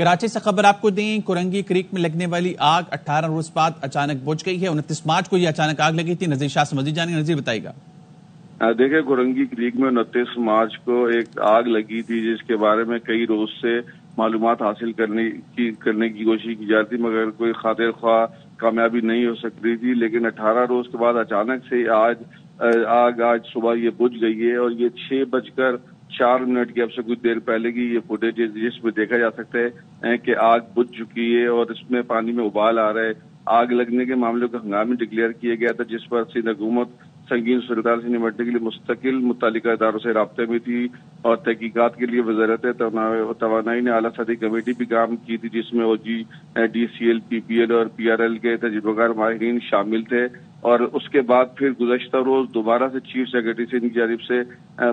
کراچی سے خبر آپ کو دیں، کورنگی کریک میں لگنے والی آگ 18 روز بعد اچانک بجھ گئی ہے۔ 29 مارچ کو یہ اچانک آگ لگی تھی۔ نذیر شاہ سے مزید جانیں، نذیر بتائیے گا۔ دیکھیں، کورنگی کریک میں 29 مارچ کو ایک آگ لگی تھی جس کے بارے میں کئی روز سے معلومات حاصل کرنے کی کوشش کی جاتی، مگر کوئی خاطر خواہ کامیابی نہیں ہو سک رہی تھی۔ لیکن 18 روز کے بعد اچانک سے آج صبح یہ بجھ گئی ہے، اور یہ 6:04 کی اب سے کچھ دیر پہلے کی یہ فوٹیج ہے جس میں دیکھا جا سکتا ہے کہ آگ بجھ چکی ہے اور اس میں پانی میں ابال آ رہا ہے۔ آگ لگنے کے معاملے کو ہنگامی ڈکلیئر کیا گیا تھا، جس پر سندھ حکومت سنگین صورتحال سے نمٹنے کے لیے مستقل متعلقہ اداروں سے رابطے میں تھی، اور تحقیقات کے لیے وزارت توانائی نے اعلیٰ سطحی کمیٹی بھی کام کی تھی، جس میں DCL PPL اور PRL کے تجربہ کار ماہرین شامل تھے۔ اور اس کے بعد پھر گزشتہ روز دوبارہ سے چیف سیکرٹری سندھ کی جانب سے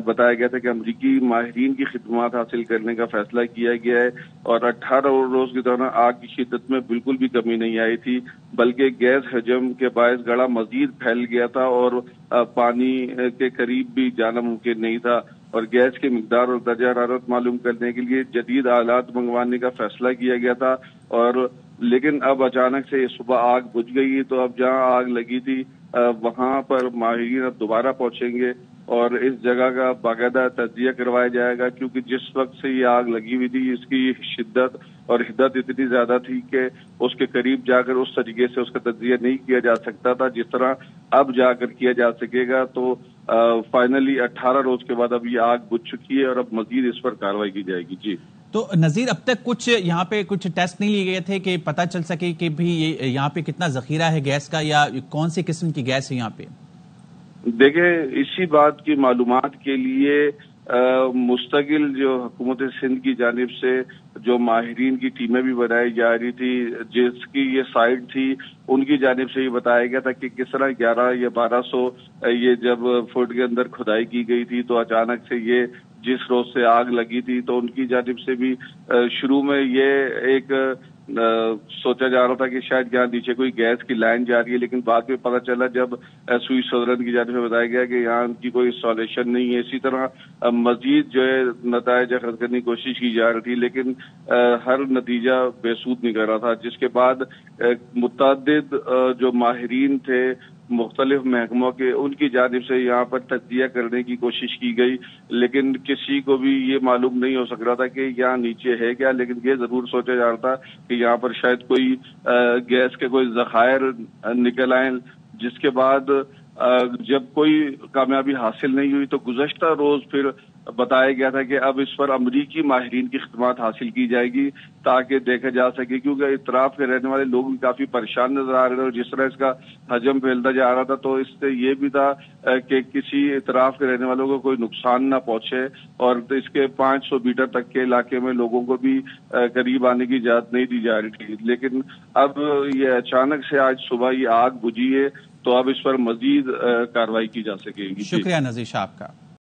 بتایا گیا تھا کہ امریکی ماہرین کی خدمات حاصل کرنے کا فیصلہ کیا گیا ہے، اور 18 روز کے دوران آگ کی شدت میں بالکل بھی کمی نہیں آئی تھی، بلکہ گیس حجم کے باعث گڑھا مزید پھیل گیا تھا اور پانی کے قریب بھی جانا ممکن نہیں تھا، اور گیس کی مقدار اور درجہ حرارت معلوم کرنے کے لیے جدید آلات منگوانے کا فیصلہ کیا گیا تھا۔ لیکن اب اچانک سے صبح آگ بجھ گئی، تو اب جہاں آگ لگی تھی وہاں پر ماہرین اب دوبارہ پہنچیں گے اور اس جگہ کا باقاعدہ تجزیہ کروایا جائے گا، کیونکہ جس وقت سے یہ آگ لگی ہوئی تھی اس کی شدت اور حدت اتنی زیادہ تھی کہ اس کے قریب جا کر اس طریقے سے اس کا تجزیہ نہیں کیا جا سکتا تھا جس طرح اب جا کر کیا جا سکے گا۔ تو فائنلی 18 روز کے بعد اب یہ آگ بجھ چکی ہے اور اب مزید اس پر کارروائی کی جائے گی۔ جی تو نذیر، اب تک کچھ یہاں پہ کچھ ٹیسٹ نہیں لیے گئے تھے کہ پتہ چل سکے کہ بھی یہاں پہ کتنا ذخیرہ ہے گیس کا، یا کون سی قسم کی گیس ہے یہاں پہ؟ دیکھیں، اسی بات کی معلومات کے لیے مستقل جو حکومت سندھ کی جانب سے جو ماہرین کی ٹیمیں بھی بنائی جا رہی تھی، جس کی یہ سائٹ تھی ان کی جانب سے یہ بتایا گیا تھا کہ کس طرح 11 یا 1200 یہ جب فٹ کے اندر کھدائی کی گئی تھی تو اچانک سے یہ جس روز سے آگ لگی تھی، تو ان کی جانب سے بھی شروع میں یہ ایک سوچا جا رہا تھا کہ شاید یہاں نیچے کوئی گیس کی لائن جا رہی ہے، لیکن بعد میں پتہ چلا جب سوئس صدرت کی جانب سے بتایا گیا کہ یہاں ان کی کوئی انسٹالیشن نہیں ہے۔ اسی طرح مزید جو ہے نتائج اخذ کرنے کی کوشش کی جا رہی تھی، لیکن ہر نتیجہ بے سود نکل رہا تھا، جس کے بعد متعدد جو ماہرین تھے مختلف محکموں کے، ان کی جانب سے یہاں پر تجزیہ کرنے کی کوشش کی گئی، لیکن کسی کو بھی یہ معلوم نہیں ہو سک رہا تھا کہ یہاں نیچے ہے کیا، لیکن یہ ضرور سوچا جا رہا تھا کہ یہاں پر شاید کوئی گیس کے کوئی ذخائر نکل آئیں، جس کے بعد جب کوئی کامیابی حاصل نہیں ہوئی تو گزشتہ روز پھر بتایا گیا تھا کہ اب اس پر امریکی ماہرین کی خدمات حاصل کی جائے گی تاکہ دیکھا جا سکے، کیونکہ اطراف کے رہنے والے لوگ بھی کافی پریشان نظر آ رہے تھے، اور جس طرح اس کا حجم پھیلتا جا رہا تھا تو اس سے یہ بھی تھا کہ کسی اطراف کے رہنے والوں کو کوئی نقصان نہ پہنچے، اور اس کے 500 میٹر تک کے علاقے میں لوگوں کو بھی قریب آنے کی اجازت نہیں دی جا رہی تھی۔ لیکن اب یہ اچانک سے آج صبح یہ آگ بجھی ہے، تو اب اس پر مزید کارروائی کی جا سکے گی۔ شکریہ نذیر شاہ آپ کا۔